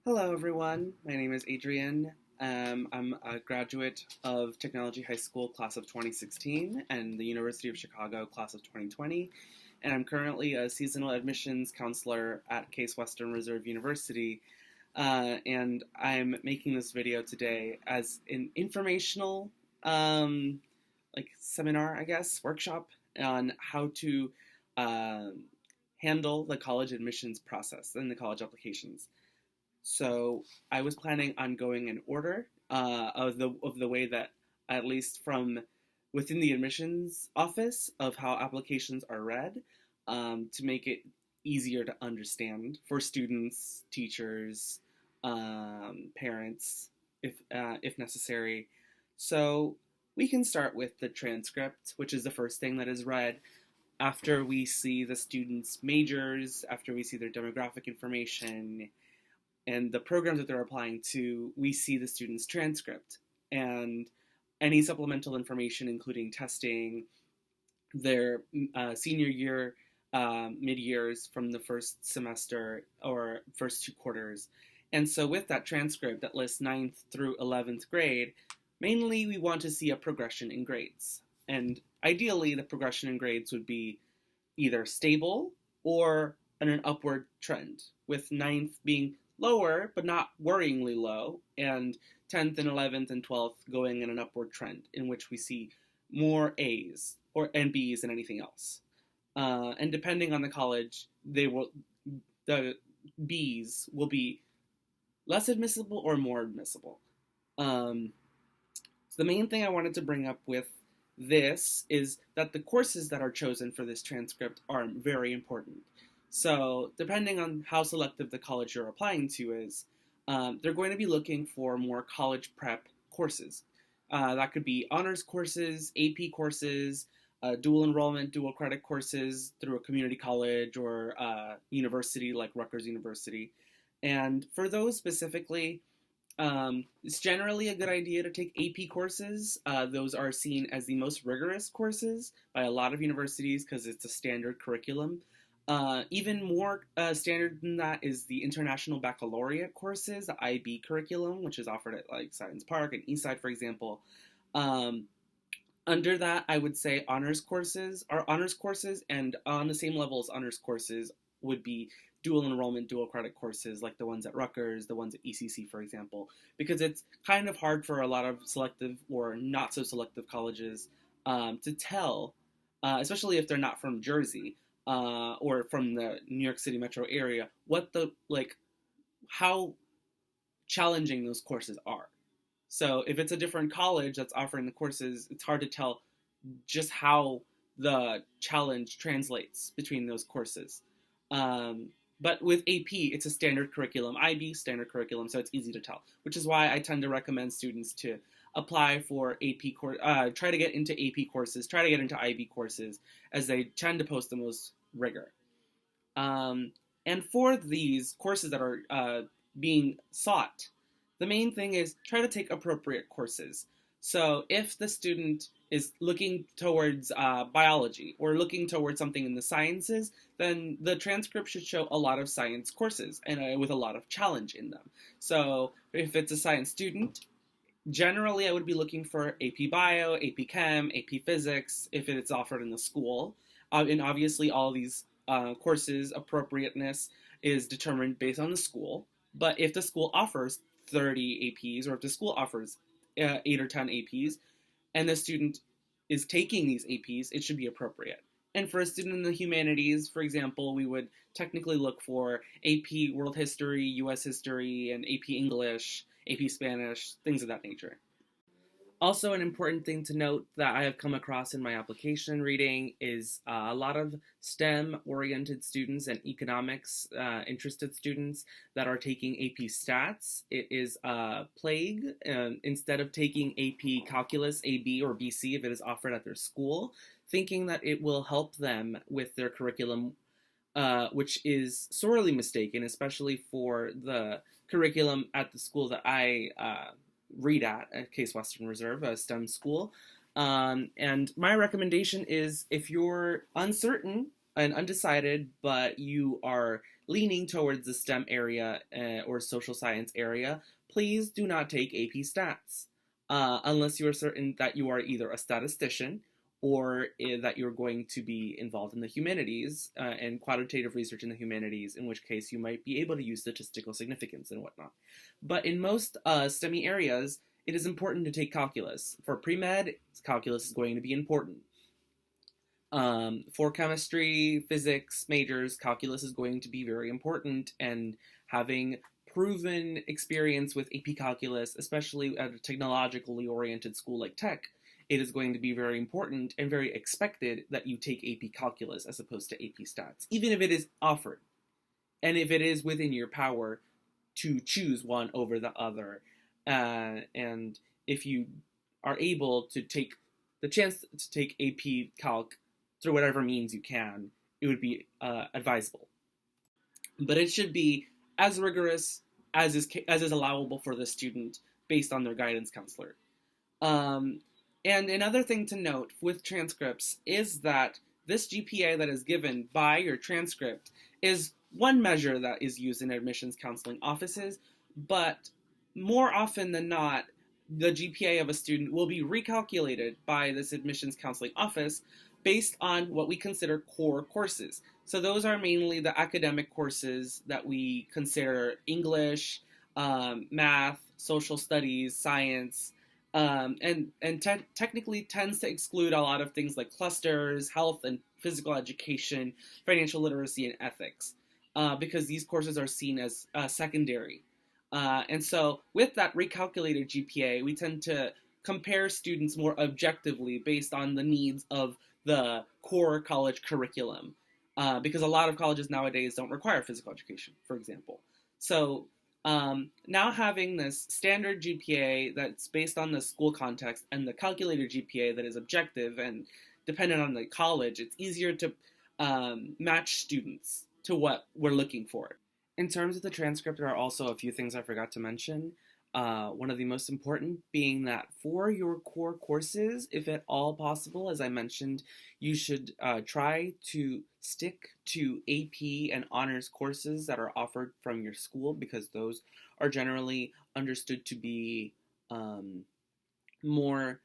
Hello, everyone. My name is Adrian. I'm a graduate of Technology High School class of 2016 and the University of Chicago class of 2020. And I'm currently a seasonal admissions counselor at Case Western Reserve University. And I'm making this video today as an informational, seminar, I guess, workshop on how to handle the college admissions process and the college applications. So I was planning on going in order of the way that, at least from within the admissions office, of how applications are read, to make it easier to understand for students, teachers, parents, if necessary. So we can start with the transcript, which is the first thing that is read after we see the students' majors, after we see their demographic information and the programs that they're applying to. We see the student's transcript and any supplemental information, including testing, their senior year, mid-years from the first semester or first two quarters. And so with that transcript that lists 9th through 11th grade, mainly we want to see a progression in grades. And ideally, the progression in grades would be either stable or an upward trend, with 9th being lower, but not worryingly low, and 10th and 11th and 12th going in an upward trend, in which we see more A's and B's than anything else. And depending on the college, the B's will be less admissible or more admissible. So the main thing I wanted to bring up with this is that the courses that are chosen for this transcript are very important. So depending on how selective the college you're applying to is, they're going to be looking for more college prep courses. That could be honors courses, AP courses, dual enrollment, dual credit courses through a community college or university like Rutgers University. And for those specifically, it's generally a good idea to take AP courses. Those are seen as the most rigorous courses by a lot of universities because it's a standard curriculum. Even more standard than that is the International Baccalaureate courses, the IB curriculum, which is offered at like Science Park and Eastside, for example. Under that, I would say honors courses, and on the same level as honors courses would be dual enrollment, dual credit courses, like the ones at Rutgers, the ones at ECC, for example, because it's kind of hard for a lot of selective or not so selective colleges to tell, especially if they're not from Jersey, or from the New York City metro area, how challenging those courses are. So if it's a different college that's offering the courses, it's hard to tell just how the challenge translates between those courses. But with AP, it's a standard curriculum, IB standard curriculum, so it's easy to tell, which is why I tend to recommend students to apply for try to get into AP courses, try to get into IB courses, as they tend to post the most rigor. And for these courses that are being sought, the main thing is try to take appropriate courses. So if the student is looking towards biology or looking towards something in the sciences, then the transcript should show a lot of science courses and with a lot of challenge in them. So if it's a science student, generally I would be looking for AP Bio, AP Chem, AP Physics, if it's offered in the school. And obviously all these courses, appropriateness is determined based on the school. But if the school offers 30 APs, or if the school offers 8 or 10 APs, and the student is taking these APs, it should be appropriate. And for a student in the humanities, for example, we would technically look for AP World History, US History, and AP English, AP Spanish, things of that nature. Also, an important thing to note that I have come across in my application reading is a lot of STEM-oriented students and economics-interested students that are taking AP Stats. It is a plague. Instead of taking AP Calculus, AB, or BC if it is offered at their school, thinking that it will help them with their curriculum, which is sorely mistaken, especially for the curriculum at the school that I read at Case Western Reserve, a STEM school. And my recommendation is, if you're uncertain and undecided, but you are leaning towards the STEM area or social science area, please do not take AP Stats unless you are certain that you are either a statistician or that you're going to be involved in the humanities and quantitative research in the humanities, in which case you might be able to use statistical significance and whatnot. But in most STEMmy areas, it is important to take calculus. For pre-med, calculus is going to be important. For chemistry, physics majors, calculus is going to be very important, and having proven experience with AP Calculus, especially at a technologically oriented school like Tech, it is going to be very important and very expected that you take AP Calculus as opposed to AP Stats, even if it is offered, and if it is within your power to choose one over the other. And if you are able to take the chance to take AP Calc through whatever means you can, it would be advisable. But it should be as rigorous as is allowable for the student based on their guidance counselor. And another thing to note with transcripts is that this GPA that is given by your transcript is one measure that is used in admissions counseling offices, but more often than not, the GPA of a student will be recalculated by this admissions counseling office based on what we consider core courses. So those are mainly the academic courses that we consider English, math, social studies, science, and technically tends to exclude a lot of things like clusters, health and physical education, financial literacy, and ethics, because these courses are seen as secondary. And so with that recalculated GPA, we tend to compare students more objectively based on the needs of the core college curriculum, because a lot of colleges nowadays don't require physical education, for example. So now having this standard GPA that's based on the school context and the calculated GPA that is objective and dependent on the college, it's easier to match students to what we're looking for. In terms of the transcript, there are also a few things I forgot to mention. One of the most important being that for your core courses, if at all possible, as I mentioned, you should try to stick to AP and honors courses that are offered from your school, because those are generally understood to be more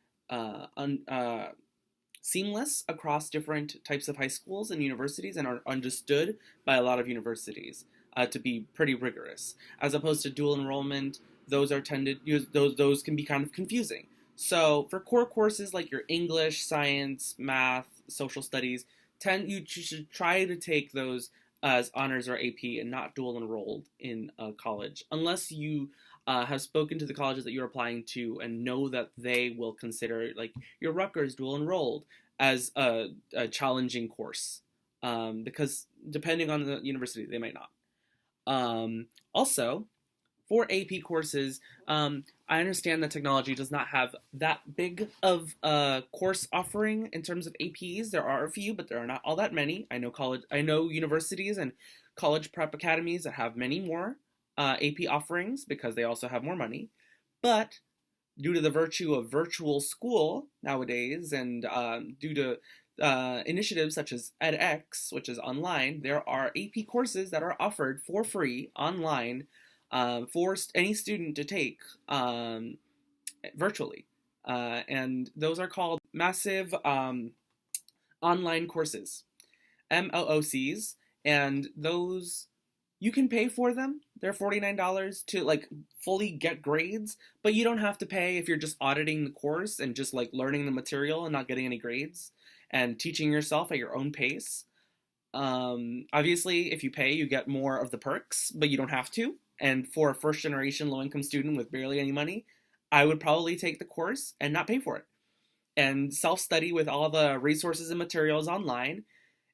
seamless across different types of high schools and universities, and are understood by a lot of universities to be pretty rigorous, as opposed to dual enrollment. Those can be kind of confusing. So for core courses like your English, science, math, social studies, you should try to take those as honors or AP and not dual enrolled in a college, unless you have spoken to the colleges that you're applying to and know that they will consider, like your Rutgers dual enrolled, as a challenging course, because depending on the university, they might not. Also, for AP courses, I understand that technology does not have that big of a course offering in terms of APs. There are a few, but there are not all that many. I know universities and college prep academies that have many more AP offerings because they also have more money. But due to the virtue of virtual school nowadays, and due to initiatives such as edX, which is online, there are AP courses that are offered for free online for any student to take virtually. And those are called massive online courses, MOOCs, and those, you can pay for them. They're $49 to like fully get grades, but you don't have to pay if you're just auditing the course and just like learning the material and not getting any grades and teaching yourself at your own pace. Obviously, if you pay, you get more of the perks, but you don't have to. And for a first-generation low-income student with barely any money, I would probably take the course and not pay for it, and self-study with all the resources and materials online.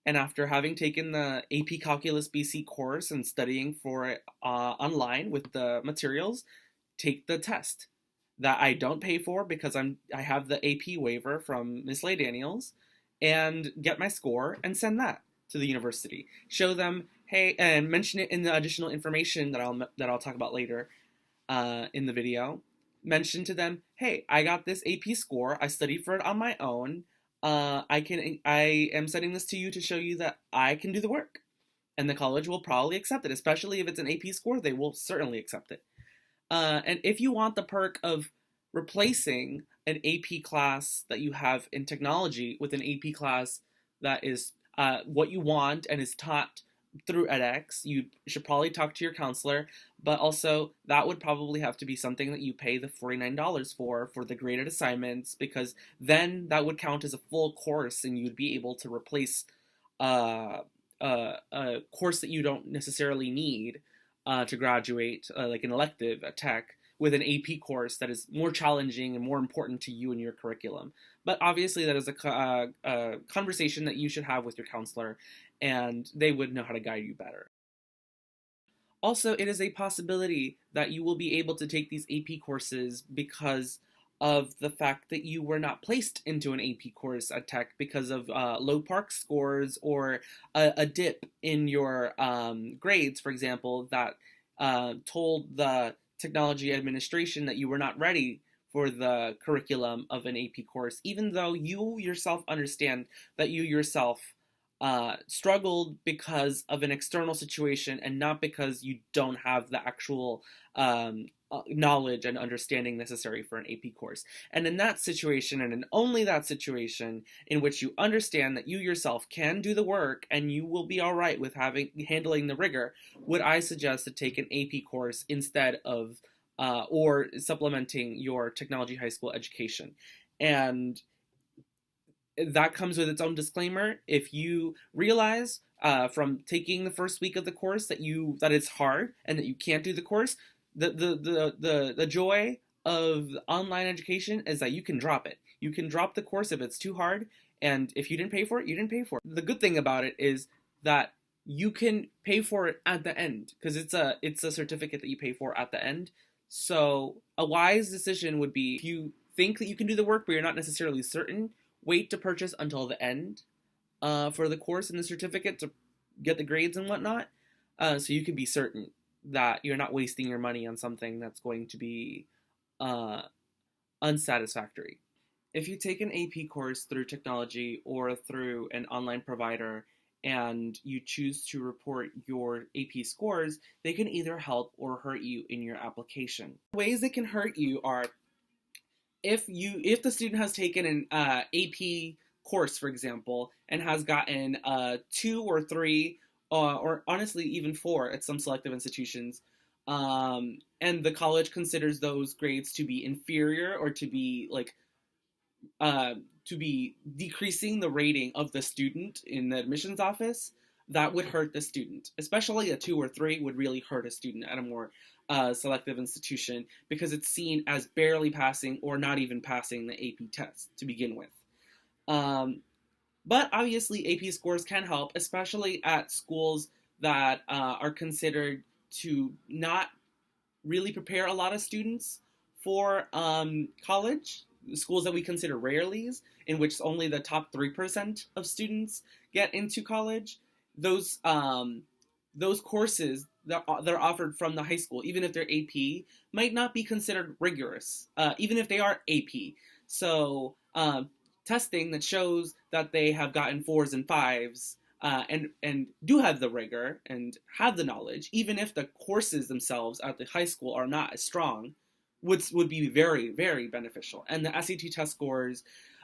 And after having taken the AP Calculus BC course and studying for it online with the materials, take the test that I don't pay for because I have the AP waiver from Miss Leigh Daniels, and get my score and send that to the university. Show them, hey, and mention it in the additional information that I'll talk about later in the video. Mention to them, hey, I got this AP score. I studied for it on my own. I am sending this to you to show you that I can do the work. and the college will probably accept it, especially if it's an AP score. They will certainly accept it. And if you want the perk of replacing an AP class that you have in technology with an AP class that is what you want and is taught through edX, you should probably talk to your counselor, but also that would probably have to be something that you pay the $49 for the graded assignments, because then that would count as a full course and you'd be able to replace uh, a course that you don't necessarily need to graduate, like an elective at tech, with an AP course that is more challenging and more important to you and your curriculum. But obviously, that is a conversation that you should have with your counselor, and they would know how to guide you better. Also, it is a possibility that you will be able to take these AP courses because of the fact that you were not placed into an AP course at Tech because of low Park scores or a dip in your grades, for example, that told the technology administration that you were not ready for the curriculum of an AP course, even though you yourself understand that you yourself struggled because of an external situation and not because you don't have the actual knowledge and understanding necessary for an AP course. And in that situation, and in only that situation, in which you understand that you yourself can do the work and you will be all right with handling the rigor, would I suggest to take an AP course instead of or supplementing your technology high school education. And that comes with its own disclaimer. If you realize from taking the first week of the course that it's hard and that you can't do the course, the joy of online education is that you can drop it. You can drop the course if it's too hard, and if you didn't pay for it, you didn't pay for it. The good thing about it is that you can pay for it at the end, because it's a certificate that you pay for at the end. So a wise decision would be, if you think that you can do the work but you're not necessarily certain, wait to purchase until the end for the course and the certificate to get the grades and whatnot, so you can be certain that you're not wasting your money on something that's going to be unsatisfactory. If you take an AP course through technology or through an online provider and you choose to report your AP scores, they can either help or hurt you in your application. Ways they can hurt you are, if the student has taken an AP course, for example, and has gotten 2 or 3, or honestly even 4 at some selective institutions, and the college considers those grades to be inferior or to be decreasing the rating of the student in the admissions office, that would hurt the student. Especially a 2 or 3 would really hurt a student at a more selective institution, because it's seen as barely passing or not even passing the AP test to begin with. But obviously AP scores can help, especially at schools that are considered to not really prepare a lot of students for college. Schools that we consider rarelies, in which only the top 3% of students get into college. Those courses that are offered from the high school, even if they're AP, might not be considered rigorous, even if they are AP. So testing that shows that they have gotten 4s and 5s and do have the rigor and have the knowledge, even if the courses themselves at the high school are not as strong, would be very, very beneficial. And the SAT test scores,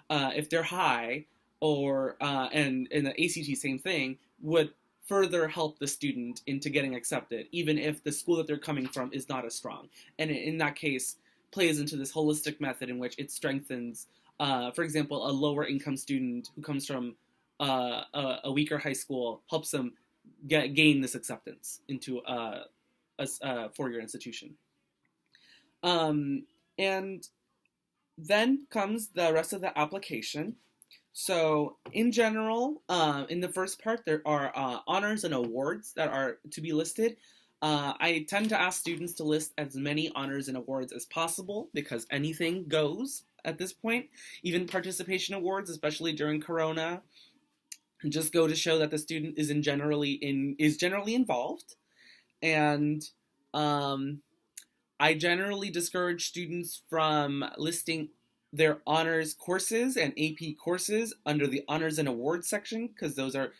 if they're high, or and in the ACT same thing, would further help the student into getting accepted, even if the school that they're coming from is not as strong. And in that case, plays into this holistic method in which it strengthens, for example, a lower income student who comes from a weaker high school, helps them gain this acceptance into a four-year institution. And then comes the rest of the application. So in general, in the first part, there are honors and awards that are to be listed. I tend to ask students to list as many honors and awards as possible, because anything goes at this point. Even participation awards, especially during Corona, just go to show that the student is generally involved. And I generally discourage students from listing their honors courses and AP courses under the honors and awards section, because those are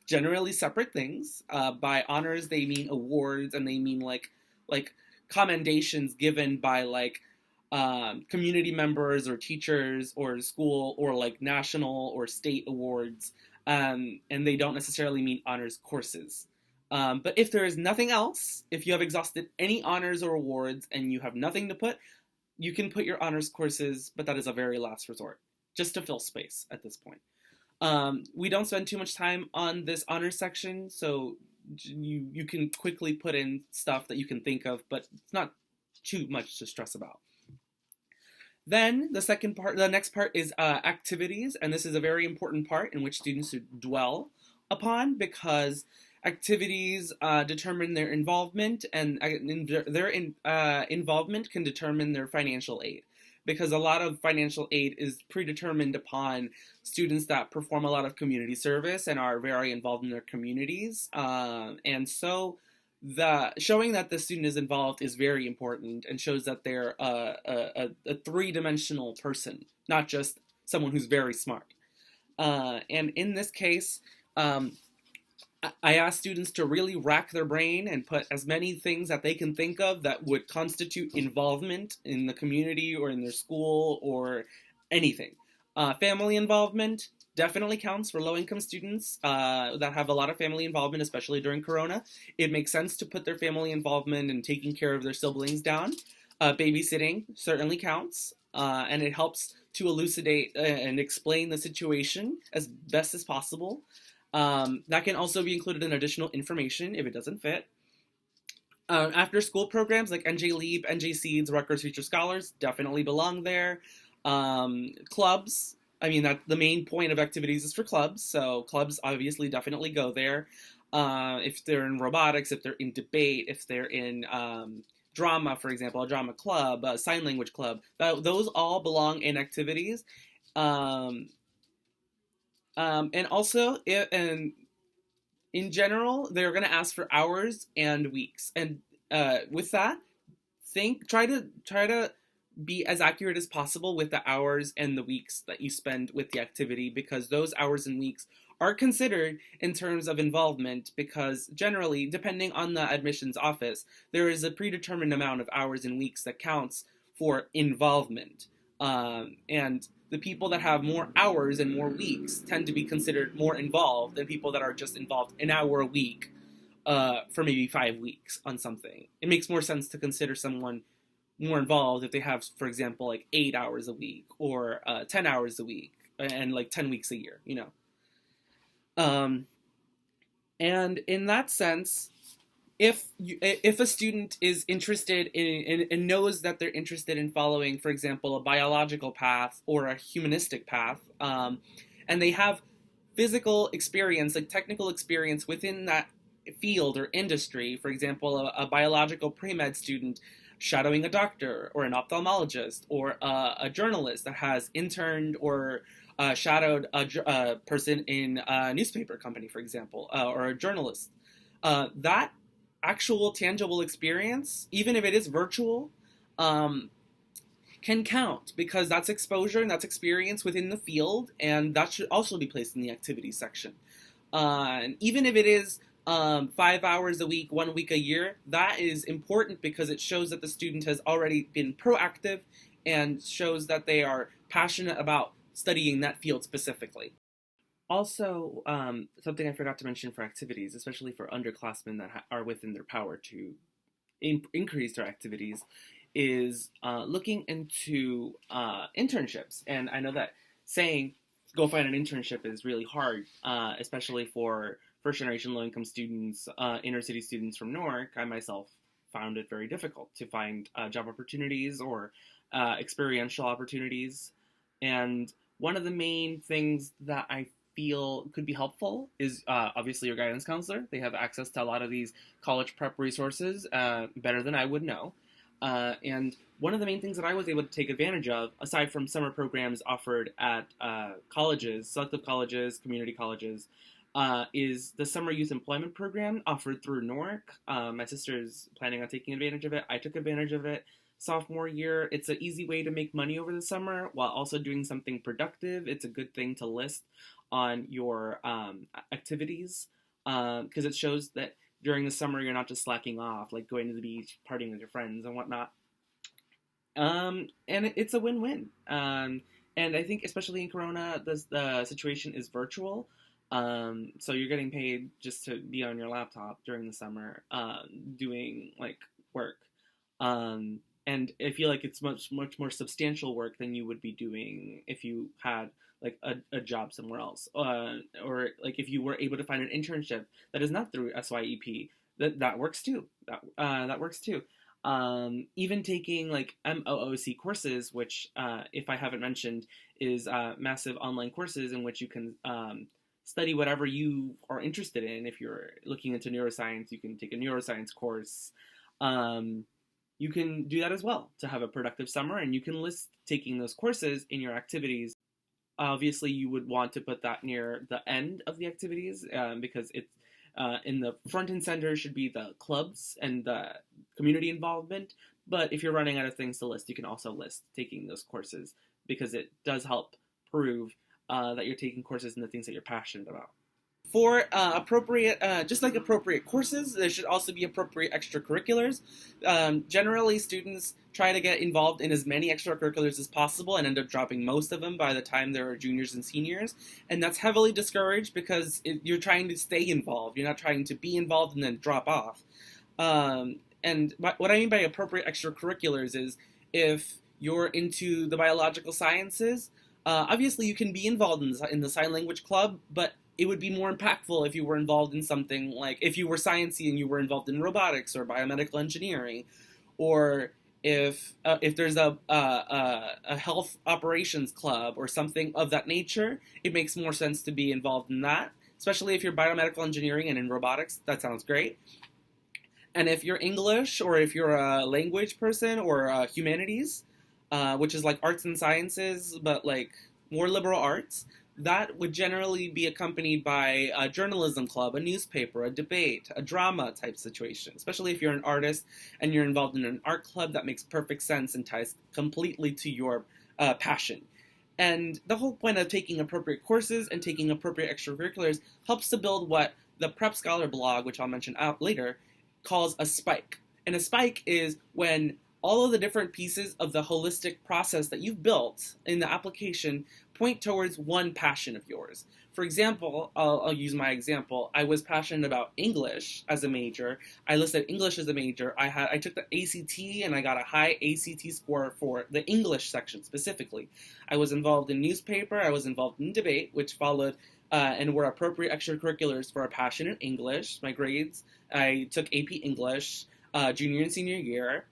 generally separate things. By honors, they mean awards, and they mean like commendations given by like community members or teachers or school, or like national or state awards, and they don't necessarily mean honors courses. But if there is nothing else, if you have exhausted any honors or awards and you have nothing to put, you can put your honors courses, but that is a very last resort, just to fill space at this point. We don't spend too much time on this honors section, so you can quickly put in stuff that you can think of, but it's not too much to stress about. Then the next part is activities, and this is a very important part in which students should dwell upon, because activities determine their involvement, and their involvement can determine their financial aid, because a lot of financial aid is predetermined upon students that perform a lot of community service and are very involved in their communities, and so showing that the student is involved is very important, and shows that they're a three-dimensional person, not just someone who's very smart. And in this case, I ask students to really rack their brain and put as many things that they can think of that would constitute involvement in the community or in their school or anything. Family involvement definitely counts for low-income students that have a lot of family involvement, especially during Corona. It makes sense to put their family involvement and taking care of their siblings down. Babysitting certainly counts, and it helps to elucidate and explain the situation as best as possible. That can also be included in additional information if it doesn't fit. After school programs like NJ Leap, NJ Seeds, Rutgers Future Scholars definitely belong there. Clubs, I mean, that the main point of activities is for clubs, so clubs obviously definitely go there. If they're in robotics, if they're in debate, if they're in drama, for example, a drama club, a sign language club, those all belong in activities. And also, in general, they're going to ask for hours and weeks. And with that, try to be as accurate as possible with the hours and the weeks that you spend with the activity, because those hours and weeks are considered in terms of involvement, because generally, depending on the admissions office, there is a predetermined amount of hours and weeks that counts for involvement. And the people that have more hours and more weeks tend to be considered more involved than people that are just involved an hour a week for maybe 5 weeks on something. It makes more sense to consider someone more involved if they have, for example, like 8 hours a week or 10 hours a week and like 10 weeks a year, you know. And in that sense, if a student is interested in and knows that they're interested in following, for example, a biological path or a humanistic path, and they have physical experience, like technical experience within that field or industry, for example, a biological pre-med student shadowing a doctor or an ophthalmologist, or a journalist that has interned or shadowed a person in a newspaper company, for example, or a journalist. That actual tangible experience, even if it is virtual, can count, because that's exposure and that's experience within the field, and that should also be placed in the activities section. And even if it is 5 hours a week, 1 week a year, that is important because it shows that the student has already been proactive and shows that they are passionate about studying that field specifically. Also, something I forgot to mention for activities, especially for underclassmen that are within their power to increase their activities, is looking into internships. And I know that saying go find an internship is really hard, especially for first-generation low-income students, inner-city students from Newark. I myself found it very difficult to find job opportunities or experiential opportunities. And one of the main things that I feel could be helpful is obviously your guidance counselor. They have access to a lot of these college prep resources better than I would know. And one of the main things that I was able to take advantage of, aside from summer programs offered at colleges, selective colleges, community colleges, is the Summer Youth Employment Program offered through Newark. My sister is planning on taking advantage of it. I took advantage of it sophomore year. It's an easy way to make money over the summer while also doing something productive. It's a good thing to list on your activities. because it shows that during the summer you're not just slacking off, like going to the beach, partying with your friends and whatnot. And it's a win-win. And I think especially in Corona, the situation is virtual. So you're getting paid just to be on your laptop during the summer, doing like work. And I feel like it's much more substantial work than you would be doing if you had like a job somewhere else, or like if you were able to find an internship that is not through SYEP. That works too. That works too. Even taking like MOOC courses, which, if I haven't mentioned, is massive online courses in which you can study whatever you are interested in. If you're looking into neuroscience, you can take a neuroscience course. You can do that as well to have a productive summer, and you can list taking those courses in your activities. Obviously, you would want to put that near the end of the activities, because it's in the front and center should be the clubs and the community involvement. But if you're running out of things to list, you can also list taking those courses, because it does help prove that you're taking courses in the things that you're passionate about. For appropriate, just like appropriate courses, there should also be appropriate extracurriculars. Generally, students try to get involved in as many extracurriculars as possible and end up dropping most of them by the time they're juniors and seniors. And that's heavily discouraged because you're trying to stay involved. You're not trying to be involved and then drop off. And what I mean by appropriate extracurriculars is if you're into the biological sciences, obviously you can be involved in the sign language club, but it would be more impactful if you were involved in something like, if you were sciencey and you were involved in robotics or biomedical engineering, or if there's a health operations club or something of that nature, it makes more sense to be involved in that. Especially if you're biomedical engineering and in robotics, that sounds great. And if you're English, or if you're a language person, or humanities, which is like arts and sciences, but like more liberal arts, that would generally be accompanied by a journalism club, a newspaper, a debate, a drama type situation. Especially if you're an artist and you're involved in an art club, that makes perfect sense and ties completely to your passion. And the whole point of taking appropriate courses and taking appropriate extracurriculars helps to build what the Prep Scholar blog, which I'll mention out later, calls a spike. And a spike is when all of the different pieces of the holistic process that you've built in the application point towards one passion of yours. For example, I'll use my example. I was passionate about English as a major. I listed English as a major. I took the ACT and I got a high ACT score for the English section specifically. I was involved in newspaper. I was involved in debate, which followed and were appropriate extracurriculars for a passion in English. My grades, I took AP English junior and senior year.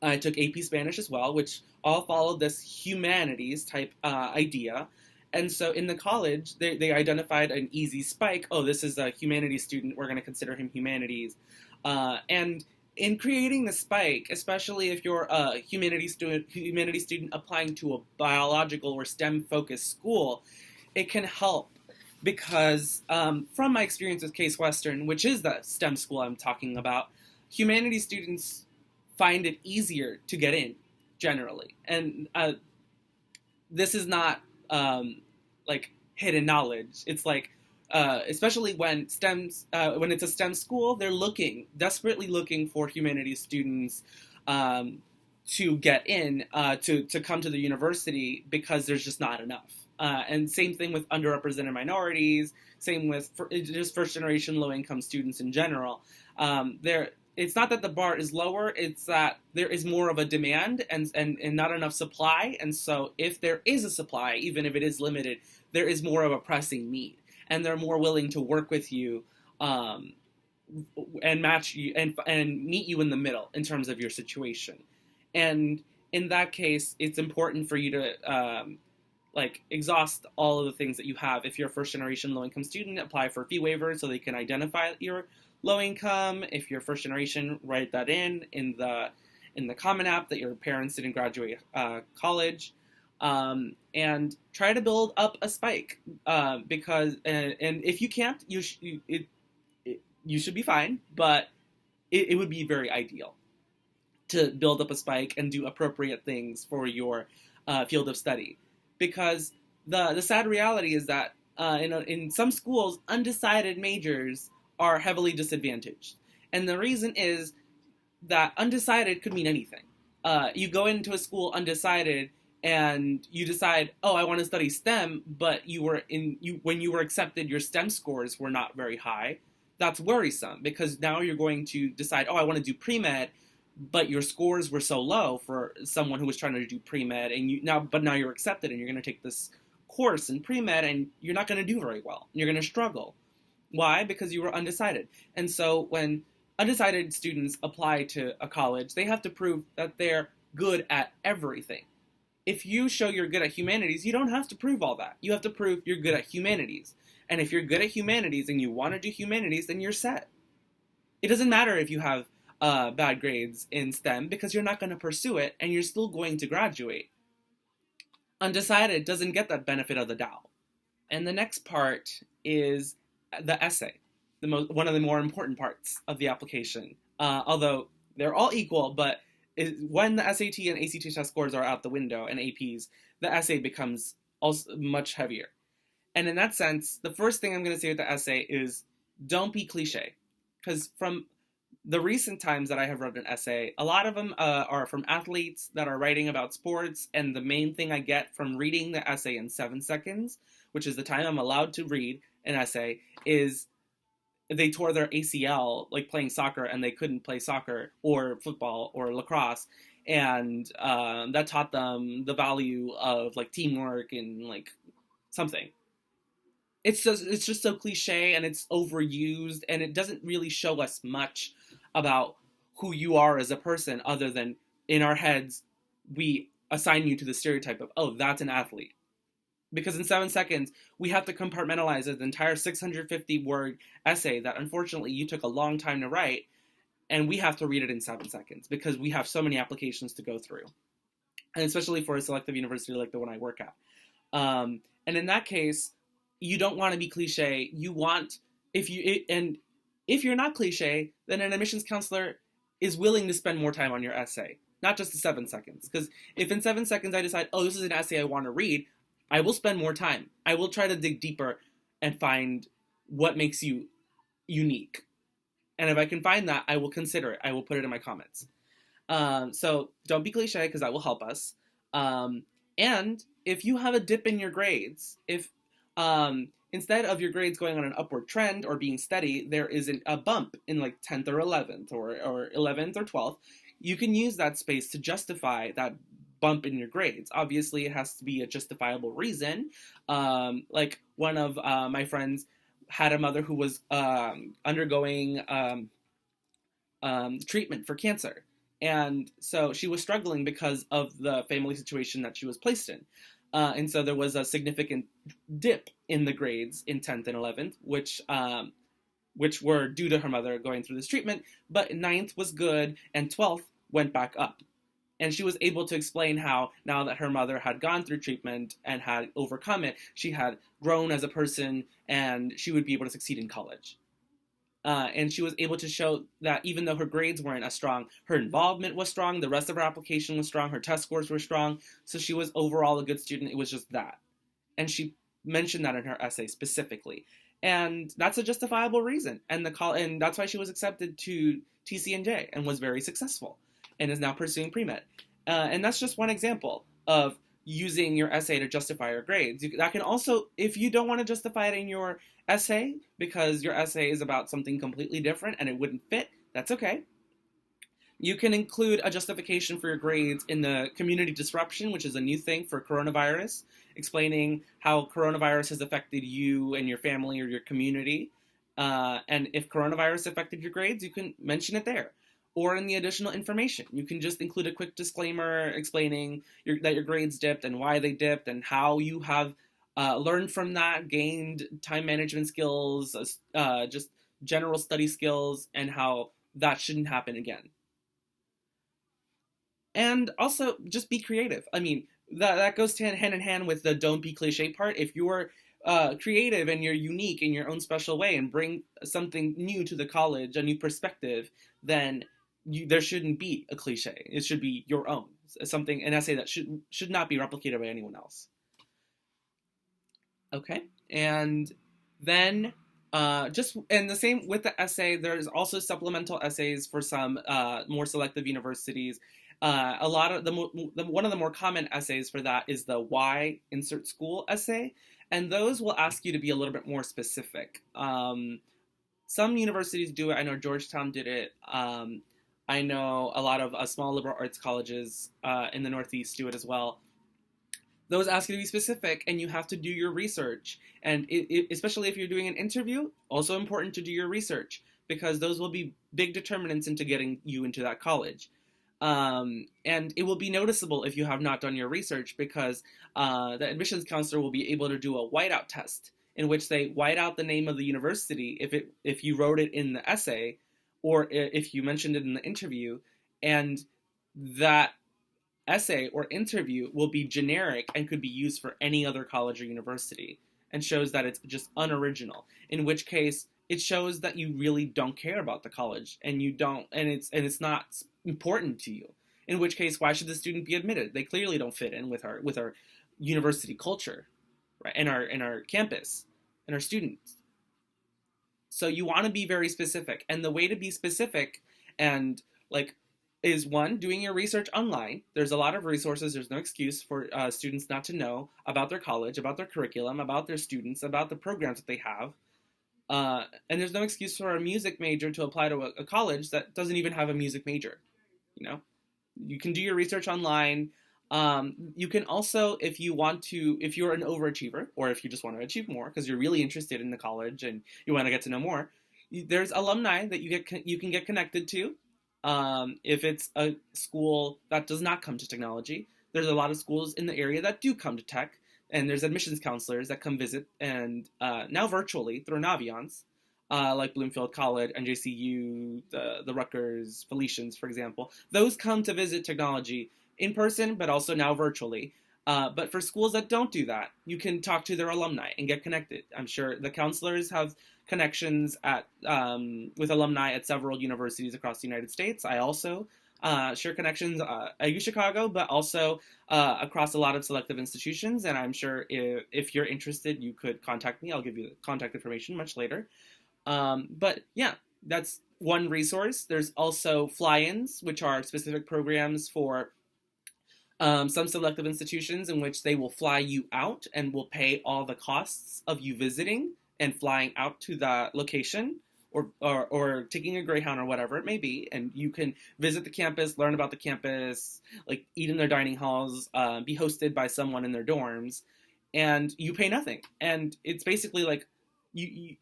I took AP Spanish as well, which all followed this humanities type idea. And so in the college, they identified an easy spike. Oh, this is a humanities student. We're going to consider him humanities. And in creating the spike, especially if you're a humanities student applying to a biological or STEM-focused school, it can help because from my experience with Case Western, which is the STEM school I'm talking about, humanities students find it easier to get in, generally. And this is not like hidden knowledge. It's like, especially when when it's a STEM school, they're desperately looking for humanities students to get in, to come to the university, because there's just not enough. And same thing with underrepresented minorities, same with just first-generation low-income students in general. It's not that the bar is lower, it's that there is more of a demand and not enough supply. And so if there is a supply, even if it is limited, there is more of a pressing need. And they're more willing to work with you and match you and meet you in the middle in terms of your situation. And in that case, it's important for you to exhaust all of the things that you have. If you're a first-generation low-income student, apply for fee waivers so they can identify your low income. If you're first generation, write that in the Common App that your parents didn't graduate college, and try to build up a spike because and if you can't, you should be fine, but it would be very ideal to build up a spike and do appropriate things for your field of study, because the sad reality is that in some schools, undecided majors are heavily disadvantaged. And the reason is that undecided could mean anything. You go into a school undecided and you decide, oh, I want to study STEM, but when you were accepted, your STEM scores were not very high. That's worrisome because now you're going to decide, oh, I want to do pre-med, but your scores were so low for someone who was trying to do pre-med, and now you're accepted and you're going to take this course in pre-med and you're not going to do very well. You're going to struggle. Why? Because you were undecided. And so when undecided students apply to a college, they have to prove that they're good at everything. If you show you're good at humanities, you don't have to prove all that. You have to prove you're good at humanities. And if you're good at humanities and you want to do humanities, then you're set. It doesn't matter if you have bad grades in STEM because you're not going to pursue it and you're still going to graduate. Undecided doesn't get that benefit of the doubt. And the next part is the essay, one of the more important parts of the application. Although they're all equal, but when the SAT and ACT test scores are out the window and APs, the essay becomes also much heavier. And in that sense, the first thing I'm going to say with the essay is don't be cliche. Because from the recent times that I have written an essay, a lot of them are from athletes that are writing about sports, and the main thing I get from reading the essay in 7 seconds, which is the time I'm allowed to read an essay, is they tore their ACL like playing soccer and they couldn't play soccer or football or lacrosse, and that taught them the value of like teamwork and like something. It's just so cliche and it's overused and it doesn't really show us much about who you are as a person other than in our heads we assign you to the stereotype of, oh, that's an athlete. Because in 7 seconds, we have to compartmentalize an entire 650-word essay that unfortunately you took a long time to write, and we have to read it in 7 seconds because we have so many applications to go through. And especially for a selective university like the one I work at. And in that case, you don't want to be cliche. You want, if you're not cliche, then an admissions counselor is willing to spend more time on your essay, not just the 7 seconds. Because if in 7 seconds I decide, oh, this is an essay I want to read, I will spend more time. I will try to dig deeper and find what makes you unique. And if I can find that, I will consider it. I will put it in my comments. So don't be cliche because that will help us. And if you have a dip in your grades, if instead of your grades going on an upward trend or being steady, there is a bump in like 10th or 11th or 11th or 12th, you can use that space to justify that bump in your grades. Obviously, it has to be a justifiable reason. Like one of my friends had a mother who was undergoing treatment for cancer. And so she was struggling because of the family situation that she was placed in. And so there was a significant dip in the grades in 10th and 11th, which were due to her mother going through this treatment. But 9th was good, and 12th went back up. And she was able to explain how, now that her mother had gone through treatment and had overcome it, she had grown as a person, and she would be able to succeed in college. And she was able to show that even though her grades weren't as strong, her involvement was strong, the rest of her application was strong, her test scores were strong, so she was overall a good student. It was just that. And she mentioned that in her essay specifically. And that's a justifiable reason. And that's why she was accepted to TCNJ and was very successful and is now pursuing pre-med. And that's just one example of using your essay to justify your grades. That can also, if you don't want to justify it in your essay because your essay is about something completely different and it wouldn't fit, that's okay. You can include a justification for your grades in the community disruption, which is a new thing for coronavirus, explaining how coronavirus has affected you and your family or your community. And if coronavirus affected your grades, you can mention it there. Or in the additional information, you can just include a quick disclaimer explaining that your grades dipped and why they dipped and how you have learned from that, gained time management skills, just general study skills, and how that shouldn't happen again. And also, just be creative. I mean, that goes hand in hand with the don't be cliche part. If you're creative and you're unique in your own special way and bring something new to the college, a new perspective, then there shouldn't be a cliche. It should be your own. An essay that should not be replicated by anyone else. Okay, And then just and the same with the essay, there's also supplemental essays for some more selective universities. A lot of one of the more common essays for that is the why insert school essay, and those will ask you to be a little bit more specific. Some universities do it. I know Georgetown did it. I know a lot of small liberal arts colleges in the Northeast do it as well. Those ask you to be specific, and you have to do your research. And especially if you're doing an interview, also important to do your research, because those will be big determinants into getting you into that college. And it will be noticeable if you have not done your research, because the admissions counselor will be able to do a whiteout test in which they white out the name of the university if you wrote it in the essay or if you mentioned it in the interview, and that essay or interview will be generic and could be used for any other college or university, and shows that it's just unoriginal, in which case it shows that you really don't care about the college, and it's not important to you, in which case why should the student be admitted? They clearly don't fit in with our university culture, right, and our campus and our students. So you want to be very specific, and the way to be specific and like is one, doing your research online. There's a lot of resources. There's no excuse for students not to know about their college, about their curriculum, about their students, about the programs that they have. And there's no excuse for a music major to apply to a college that doesn't even have a music major. You know, you can do your research online. You can also, if you're an overachiever, or if you just want to achieve more because you're really interested in the college and you want to get to know more, there's alumni that you can get connected to. If it's a school that does not come to technology, there's a lot of schools in the area that do come to tech, and there's admissions counselors that come visit, and now virtually through Naviance, like Bloomfield College, NJCU, the Rutgers, Felicians, for example. Those come to visit technology in person, but also now virtually. But for schools that don't do that, you can talk to their alumni and get connected. I'm sure the counselors have connections with alumni at several universities across the United States. I also share connections at U Chicago, but also across a lot of selective institutions. And I'm sure if you're interested, you could contact me. I'll give you the contact information much later. But yeah, that's one resource. There's also fly-ins, which are specific programs for some selective institutions in which they will fly you out and will pay all the costs of you visiting and flying out to the location, or taking a Greyhound or whatever it may be, and you can visit the campus, learn about the campus, like eat in their dining halls, be hosted by someone in their dorms, and you pay nothing. And it's basically like you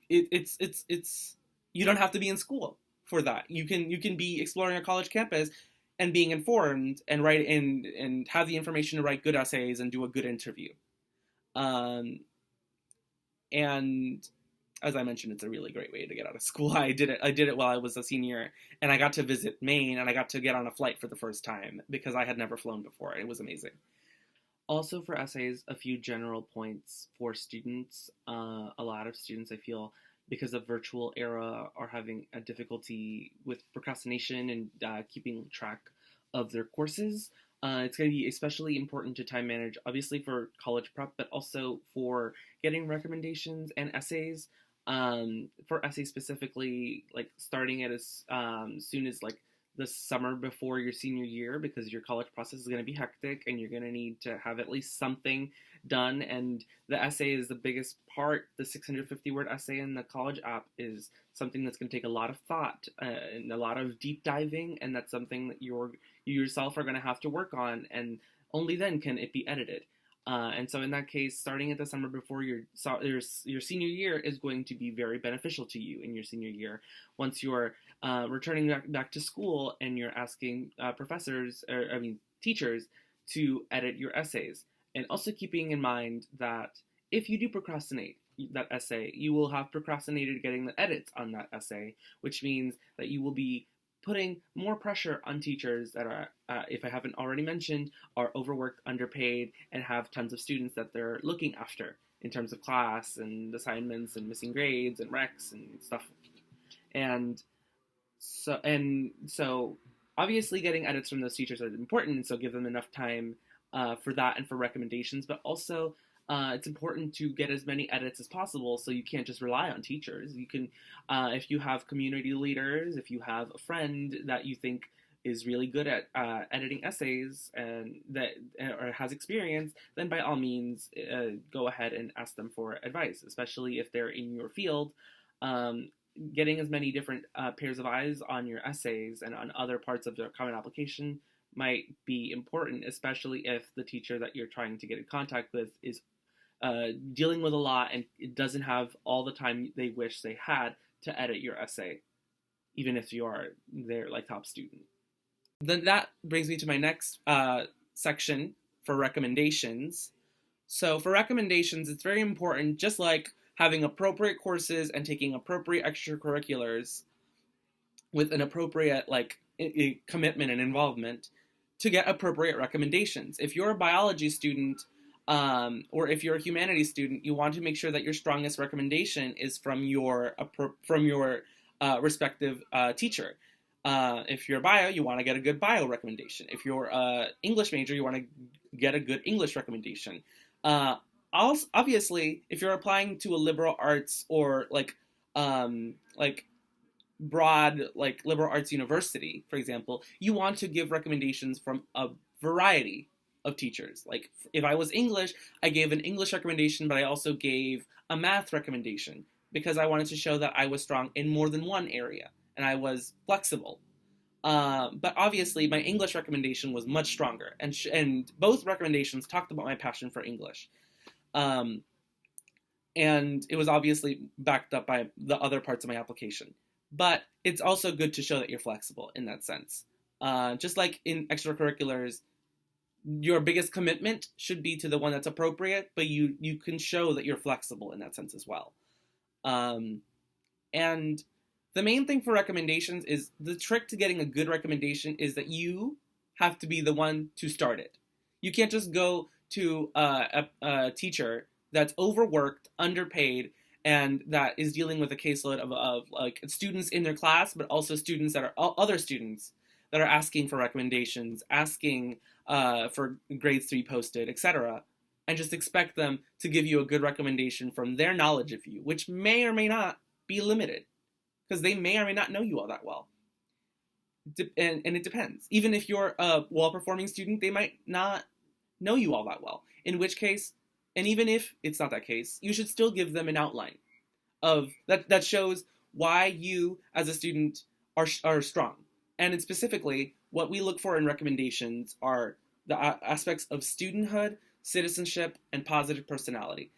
don't have to be in school for that. You can be exploring a college campus and being informed and and have the information to write good essays and do a good interview. And as I mentioned, it's a really great way to get out of school. I did it while I was a senior, and I got to visit Maine, and I got to get on a flight for the first time because I had never flown before. It was amazing. Also for essays, a few general points for students. A lot of students, I feel, because of virtual era, are having a difficulty with procrastination and keeping track of their courses. It's going to be especially important to time manage, obviously for college prep, but also for getting recommendations and essays. For essays specifically, like starting at as soon as like the summer before your senior year, because your college process is going to be hectic and you're going to need to have at least something done. And the essay is the biggest part. The 650 word essay in the college app is something that's going to take a lot of thought and a lot of deep diving, and that's something that you yourself are going to have to work on, and only then can it be edited. And so in that case, starting at the summer before your senior year is going to be very beneficial to you in your senior year. Once you're returning back to school and you're asking teachers to edit your essays. And also keeping in mind that if you do procrastinate that essay, you will have procrastinated getting the edits on that essay, which means that you will be putting more pressure on teachers that are, if I haven't already mentioned, are overworked, underpaid, and have tons of students that they're looking after in terms of class and assignments and missing grades and recs and stuff. And so obviously getting edits from those teachers is important, and so give them enough time for that and for recommendations, but also it's important to get as many edits as possible, so you can't just rely on teachers. You can, if you have community leaders, if you have a friend that you think is really good at editing essays and that or has experience, then by all means go ahead and ask them for advice, especially if they're in your field. Getting as many different pairs of eyes on your essays and on other parts of the common application might be important, especially if the teacher that you're trying to get in contact with is dealing with a lot and it doesn't have all the time they wish they had to edit your essay, even if you are their like top student. Then that brings me to my next section for recommendations. So for recommendations, it's very important, just like having appropriate courses and taking appropriate extracurriculars with an appropriate commitment and involvement, to get appropriate recommendations. If you're a biology student or if you're a humanities student, you want to make sure that your strongest recommendation is from your respective teacher. If you're bio, you want to get a good bio recommendation. If you're an English major, you want to get a good English recommendation. Also, obviously, if you're applying to a liberal arts or broad liberal arts university, for example, you want to give recommendations from a variety of teachers. Like if I was English, I gave an English recommendation, but I also gave a math recommendation because I wanted to show that I was strong in more than one area and I was flexible. But obviously, my English recommendation was much stronger, and both recommendations talked about my passion for English. And it was obviously backed up by the other parts of my application. But it's also good to show that you're flexible in that sense. Just like in extracurriculars, your biggest commitment should be to the one that's appropriate, but you can show that you're flexible in that sense as well. And the main thing for recommendations is the trick to getting a good recommendation is that you have to be the one to start it. You can't just go to a teacher that's overworked, underpaid, and that is dealing with a caseload of students in their class, but also students that are other students that are asking for recommendations, asking for grades to be posted, etc., and just expect them to give you a good recommendation from their knowledge of you, which may or may not be limited, because they may or may not know you all that well. And it depends. Even if you're a well-performing student, they might not know you all that well, in which case, and even if it's not that case, you should still give them an outline of that shows why you as a student are strong. And specifically, what we look for in recommendations are the aspects of studenthood, citizenship, and positive personality.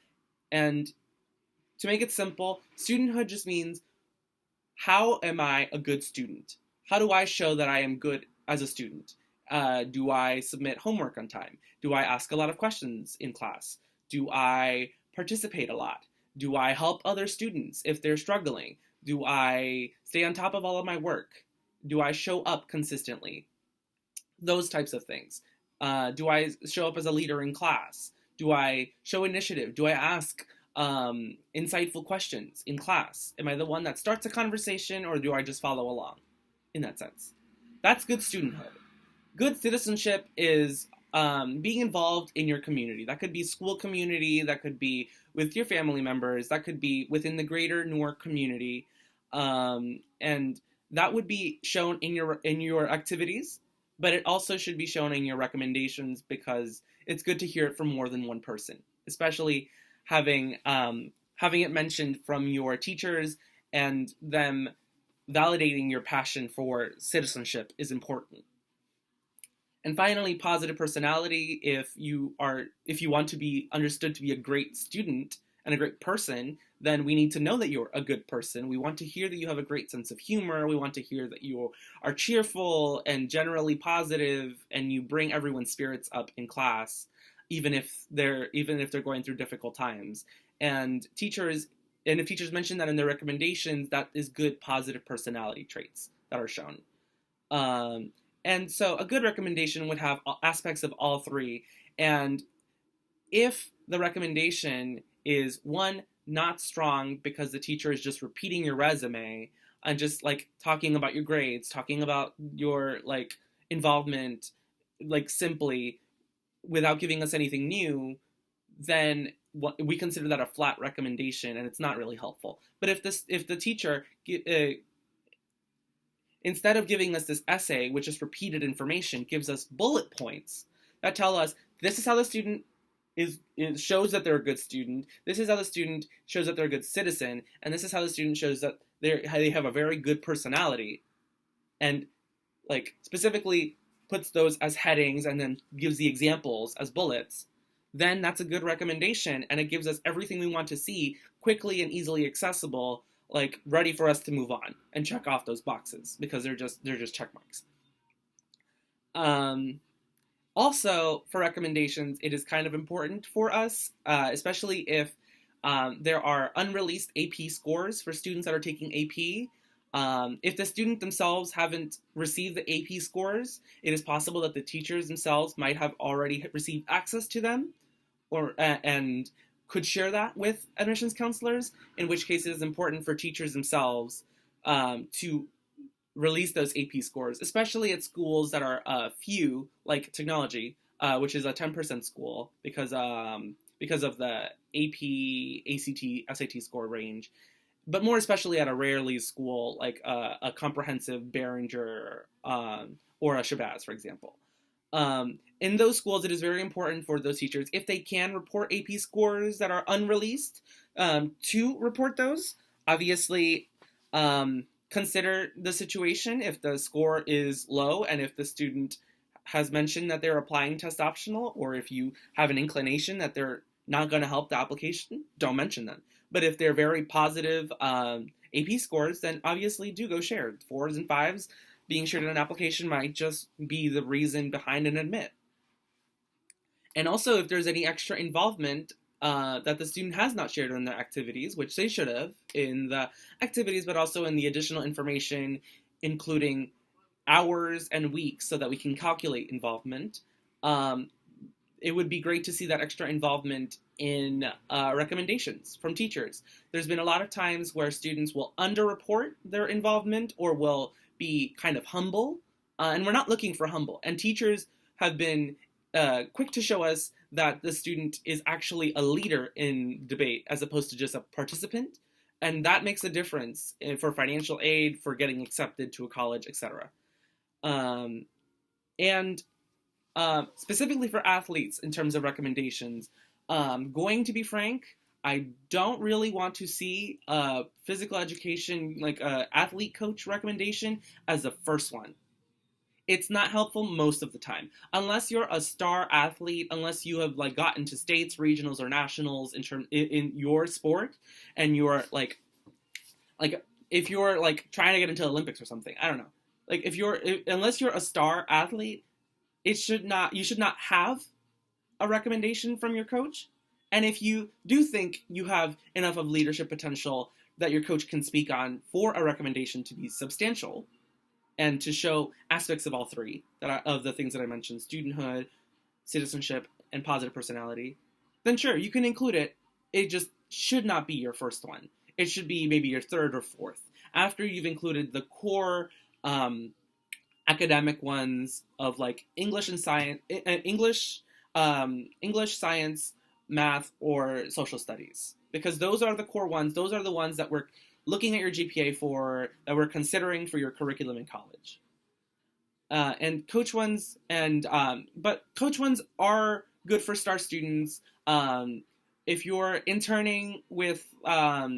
And to make it simple, studenthood just means, how am I a good student? How do I show that I am good as a student? Do I submit homework on time? Do I ask a lot of questions in class? Do I participate a lot? Do I help other students if they're struggling? Do I stay on top of all of my work? Do I show up consistently? Those types of things. Do I show up as a leader in class? Do I show initiative? Do I ask insightful questions in class? Am I the one that starts a conversation, or do I just follow along in that sense? That's good studenthood. Good citizenship is being involved in your community. That could be school community, that could be with your family members, that could be within the greater Newark community, and that would be shown in your activities, but it also should be shown in your recommendations, because it's good to hear it from more than one person, especially having it mentioned from your teachers, and them validating your passion for citizenship is important. And finally, positive personality. If you want to be understood to be a great student and a great person, then we need to know that you're a good person. We want to hear that you have a great sense of humor. We want to hear that you are cheerful and generally positive, and you bring everyone's spirits up in class, even if they're going through difficult times. And if teachers mention that in their recommendations, that is good positive personality traits that are shown. And so a good recommendation would have aspects of all three. And if the recommendation is, one, not strong because the teacher is just repeating your resume and just talking about your grades, talking about your involvement simply without giving us anything new, then we consider that a flat recommendation, and it's not really helpful. But if the teacher, instead of giving us this essay, which is repeated information, gives us bullet points that tell us this is how the student shows that they're a good student, this is how the student shows that they're a good citizen, and this is how the student shows that they have a very good personality, and like specifically puts those as headings and then gives the examples as bullets, then that's a good recommendation, and it gives us everything we want to see quickly and easily accessible, like ready for us to move on and check off those boxes because they're just check marks. Also, for recommendations, it is kind of important for us, especially if there are unreleased AP scores for students that are taking AP. If the student themselves haven't received the AP scores, it is possible that the teachers themselves might have already received access to them, and could share that with admissions counselors, in which case it is important for teachers themselves to release those AP scores, especially at schools that are few, like technology, which is a 10% school because of the AP, ACT, SAT score range, but more especially at a rarely school like a comprehensive Behringer or a Shabazz, for example. In those schools, it is very important for those teachers, if they can report AP scores that are unreleased, to report those. Obviously, consider the situation if the score is low and if the student has mentioned that they're applying test optional, or if you have an inclination that they're not going to help the application, don't mention them. But if they're very positive AP scores, then obviously do go share. 4s and 5s being shared in an application might just be the reason behind an admit. And also, if there's any extra involvement that the student has not shared in their activities, which they should have in the activities, but also in the additional information, including hours and weeks, so that we can calculate involvement, it would be great to see that extra involvement in recommendations from teachers. There's been a lot of times where students will underreport their involvement or will be kind of humble, and we're not looking for humble. And teachers have been quick to show us that the student is actually a leader in debate as opposed to just a participant, and that makes a difference for financial aid, for getting accepted to a college, etc. And specifically for athletes, in terms of recommendations, going to be frank, I don't really want to see physical education, like athlete coach recommendation, as the first one. It's not helpful most of the time, unless you're a star athlete, unless you have like gotten to states, regionals, or nationals in your sport, and you're like if you're like trying to get into Olympics or something. I don't know. Like unless you're a star athlete, you should not have a recommendation from your coach. And if you do think you have enough of leadership potential that your coach can speak on for a recommendation to be substantial and to show aspects of all three of the things that I mentioned, studenthood, citizenship, and positive personality, then sure, you can include it. It just should not be your first one. It should be maybe your third or fourth. After you've included the core academic ones of like English and science, English, science, math, or social studies, because those are the core ones. Those are the ones that we're looking at your GPA for, that we're considering for your curriculum in college. And coach ones, but coach ones are good for star students. If you're interning with a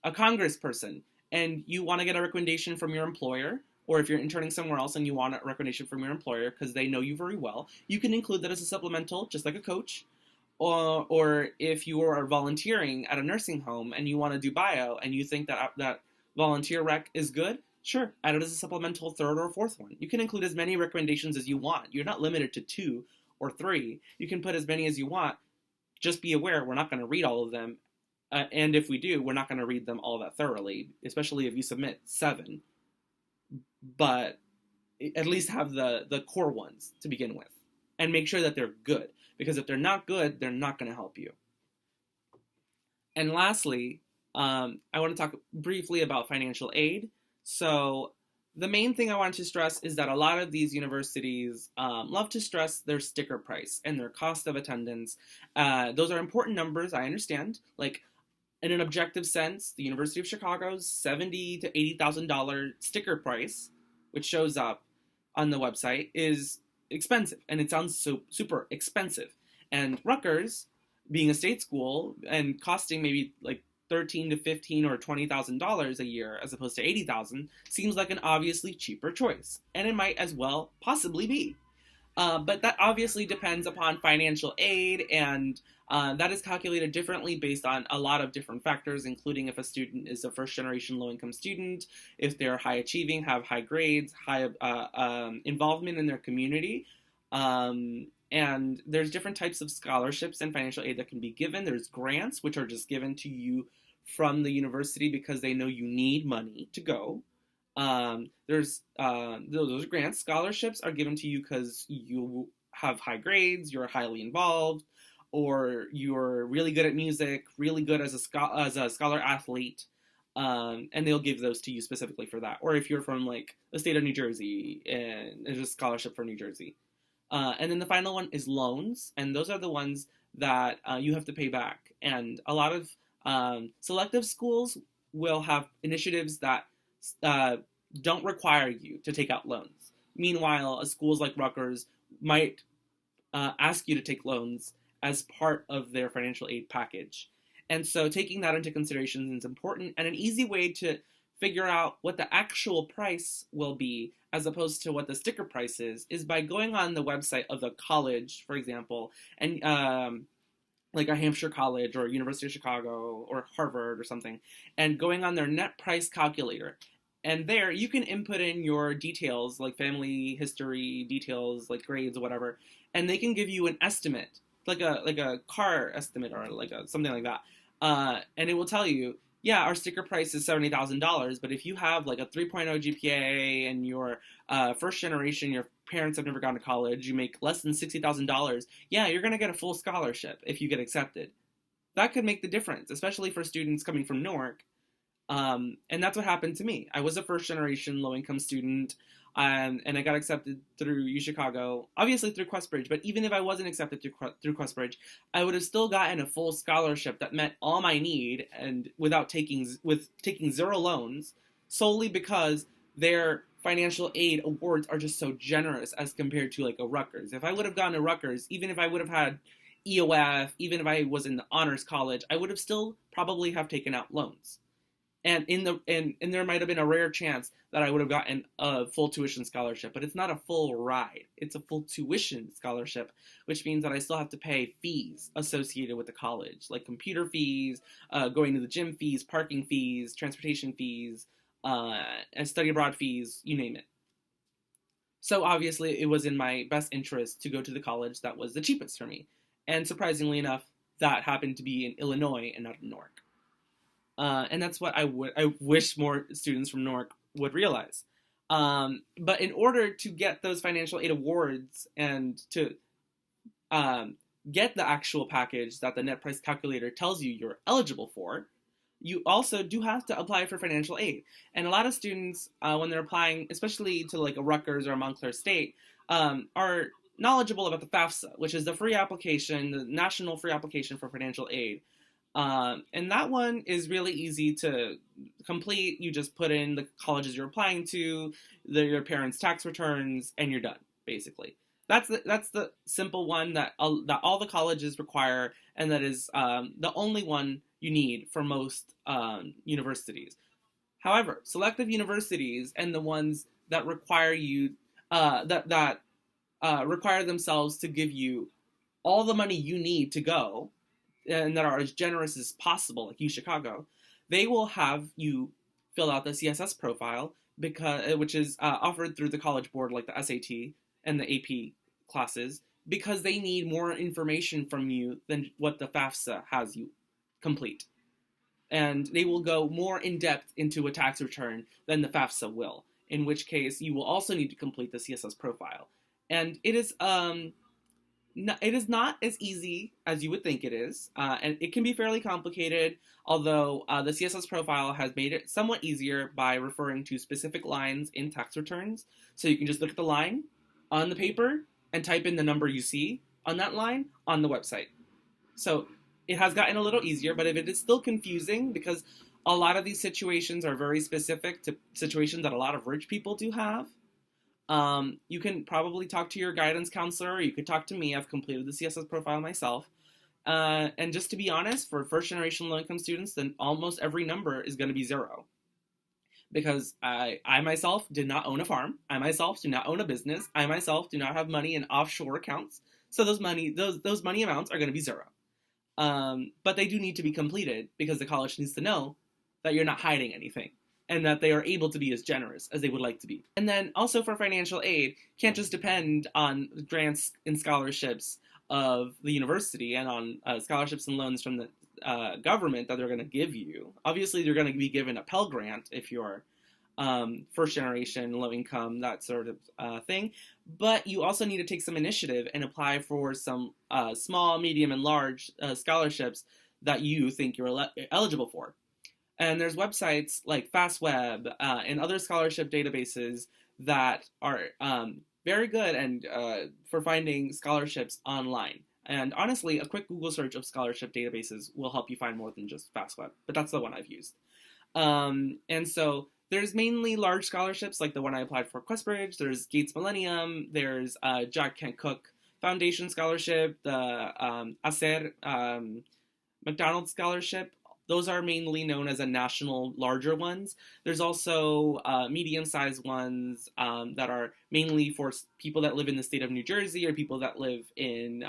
congressperson and you want to get a recommendation from your employer, or if you're interning somewhere else and you want a recommendation from your employer because they know you very well, you can include that as a supplemental, just like a coach. Or if you are volunteering at a nursing home and you want to do bio and you think that volunteer rec is good, sure, add it as a supplemental third or fourth one. You can include as many recommendations as you want. You're not limited to 2 or 3. You can put as many as you want. Just be aware, we're not going to read all of them. And if we do, we're not going to read them all that thoroughly, especially if you submit 7. But at least have the core ones to begin with. And make sure that they're good. Because if they're not good, they're not going to help you. And lastly, I want to talk briefly about financial aid. So the main thing I want to stress is that a lot of these universities love to stress their sticker price and their cost of attendance. Those are important numbers, I understand. Like, in an objective sense, the University of Chicago's $70,000 to $80,000 sticker price, which shows up on the website, is expensive, and it sounds so super expensive. And Rutgers, being a state school and costing maybe like $13,000 to $15,000 or $20,000 a year as opposed to $80,000, seems like an obviously cheaper choice, and it might as well possibly be. But that obviously depends upon financial aid, and that is calculated differently based on a lot of different factors, including if a student is a first-generation low-income student, if they're high-achieving, have high grades, high involvement in their community. And there's different types of scholarships and financial aid that can be given. There's grants, which are just given to you from the university because they know you need money to go. Those grants. Scholarships are given to you because you have high grades, you're highly involved, or you're really good at music, really good as a scholar athlete, and they'll give those to you specifically for that. Or if you're from like the state of New Jersey and there's a scholarship for New Jersey. And then the final one is loans, and those are the ones that you have to pay back. And a lot of selective schools will have initiatives that don't require you to take out loans. Meanwhile, schools like Rutgers might ask you to take loans as part of their financial aid package. And so taking that into consideration is important, and an easy way to figure out what the actual price will be as opposed to what the sticker price is by going on the website of the college, for example, and like a Hampshire College or University of Chicago or Harvard or something, and going on their net price calculator. And there you can input in your details, like family history details, like grades or whatever, and they can give you an estimate, like a car estimate or like something like that. And it will tell you, yeah, our sticker price is $70,000, but if you have like a 3.0 GPA and you're first generation, your parents have never gone to college, you make less than $60,000, yeah, you're going to get a full scholarship if you get accepted. That could make the difference, especially for students coming from Newark. And that's what happened to me. I was a first generation low income student, and I got accepted through UChicago, obviously through Questbridge, but even if I wasn't accepted through Questbridge, I would have still gotten a full scholarship that met all my need and without taking zero loans, solely because their financial aid awards are just so generous as compared to like a Rutgers. If I would have gone to Rutgers, even if I would have had EOF, even if I was in the honors college, I would have still probably have taken out loans. And there might have been a rare chance that I would have gotten a full tuition scholarship, but it's not a full ride. It's a full tuition scholarship, which means that I still have to pay fees associated with the college, like computer fees, going to the gym fees, parking fees, transportation fees, and study abroad fees, you name it. So obviously it was in my best interest to go to the college that was the cheapest for me. And surprisingly enough, that happened to be in Illinois and not in Newark. And that's what I wish more students from Newark would realize. But in order to get those financial aid awards and to get the actual package that the net price calculator tells you you're eligible for, you also do have to apply for financial aid. And a lot of students, when they're applying, especially to like a Rutgers or a Montclair State, are knowledgeable about the FAFSA, which is the free application, the national free application for financial aid. And that one is really easy to complete. You just put in the colleges you're applying to, your parents' tax returns, and you're done, basically. That's the simple one that all the colleges require, and that is the only one you need for most universities. However, selective universities and the ones that require you require themselves to give you all the money you need to go, and that are as generous as possible, like UChicago, they will have you fill out the CSS profile, which is offered through the College Board, like the SAT and the AP classes, because they need more information from you than what the FAFSA has you complete. And they will go more in depth into a tax return than the FAFSA will, in which case you will also need to complete the CSS profile. And it is No, it is not as easy as you would think it is, and it can be fairly complicated, although the CSS profile has made it somewhat easier by referring to specific lines in tax returns. So you can just look at the line on the paper and type in the number you see on that line on the website. So it has gotten a little easier, but if it is still confusing, because a lot of these situations are very specific to situations that a lot of rich people do have, you can probably talk to your guidance counselor, or you could talk to me. I've completed the CSS profile myself. And just to be honest, for first generation low income students, then almost every number is going to be 0. Because I myself did not own a farm. I myself do not own a business. I myself do not have money in offshore accounts. So those money amounts are going to be 0. But they do need to be completed because the college needs to know that you're not hiding anything and that they are able to be as generous as they would like to be. And then also for financial aid, can't just depend on grants and scholarships of the university and on scholarships and loans from the government that they're going to give you. Obviously, you're going to be given a Pell Grant if you're first generation, low income, that sort of thing. But you also need to take some initiative and apply for some small, medium, and large scholarships that you think you're eligible for. And there's websites like FastWeb and other scholarship databases that are very good and for finding scholarships online. And honestly, a quick Google search of scholarship databases will help you find more than just FastWeb, but that's the one I've used. And so there's mainly large scholarships like the one I applied for Questbridge. There's Gates Millennium. There's Jack Kent Cooke Foundation Scholarship, the Acer McDonald Scholarship. Those are mainly known as a national, larger ones. There's also medium-sized ones that are mainly for people that live in the state of New Jersey or people that live in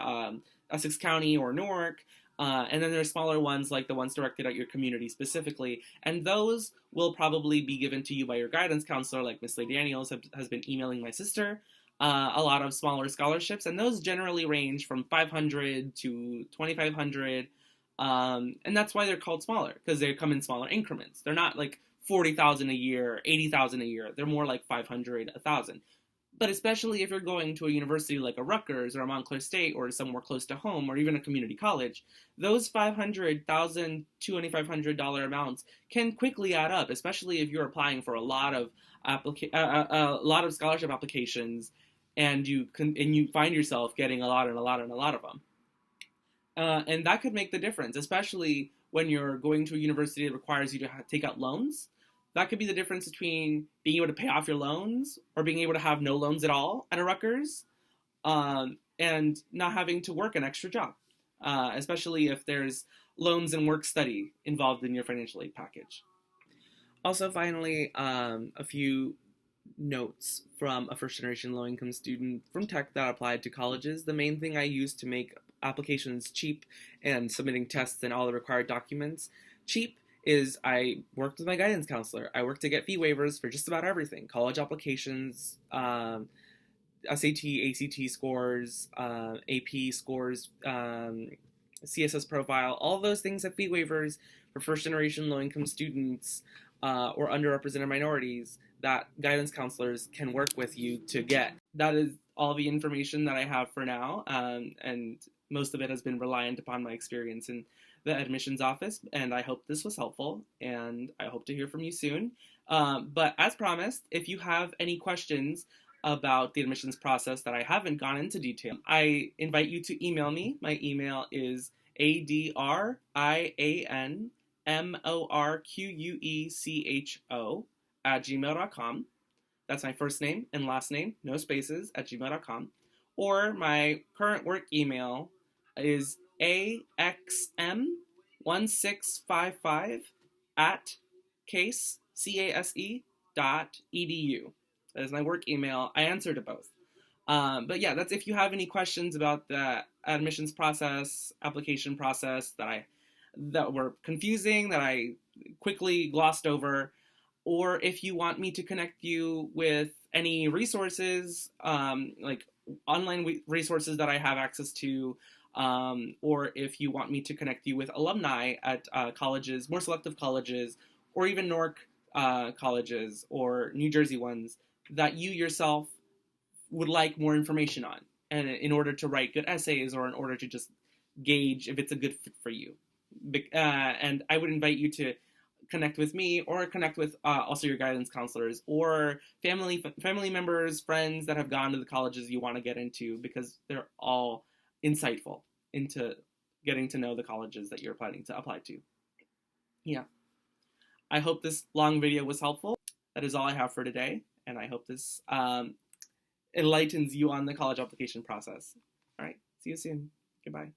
Essex County or Newark. And then there's smaller ones like the ones directed at your community specifically. And those will probably be given to you by your guidance counselor, like Miss Lee Daniels has been emailing my sister. A lot of smaller scholarships, and those generally range from $500 to $2,500. And that's why they're called smaller, because they come in smaller increments. They're not like $40,000 a year, $80,000 a year. They're more like $500, $1,000. But especially if you're going to a university like a Rutgers or a Montclair State or somewhere close to home or even a community college, those $500, $1,000, $2,500 amounts can quickly add up, especially if you're applying for a lot of scholarship applications and you find yourself getting a lot of them. And that could make the difference, especially when you're going to a university that requires you to take out loans. That could be the difference between being able to pay off your loans or being able to have no loans at all at a Rutgers and not having to work an extra job, especially if there's loans and work study involved in your financial aid package. Also, finally, a few notes from a first-generation low-income student from tech that applied to colleges. The main thing I used to make applications cheap and submitting tests and all the required documents cheap is I worked with my guidance counselor. I worked to get fee waivers for just about everything. College applications, SAT, ACT scores, AP scores, CSS profile, all those things have fee waivers for first-generation low-income students or underrepresented minorities that guidance counselors can work with you to get. That is all the information that I have for now, and most of it has been reliant upon my experience in the admissions office, and I hope this was helpful, and I hope to hear from you soon. But as promised, if you have any questions about the admissions process that I haven't gone into detail, I invite you to email me. My email is adrianmorquecho@gmail.com. That's my first name and last name, no spaces, @gmail.com. Or my current work email is axm1655@case.edu. That is my work email. I answer to both. But yeah, that's if you have any questions about the admissions process, application process that were confusing, that I quickly glossed over, or if you want me to connect you with any resources, like online resources that I have access to, or if you want me to connect you with alumni at colleges, more selective colleges, or even Newark colleges or New Jersey ones that you yourself would like more information on. and in order to write good essays, or in order to just gauge if it's a good fit for you. And I would invite you to connect with me, or connect with also your guidance counselors, or family members, friends that have gone to the colleges you want to get into, because they're all insightful into getting to know the colleges that you're planning to apply to. Yeah. I hope this long video was helpful. That is all I have for today, and I hope this enlightens you on the college application process. All right, see you soon. Goodbye.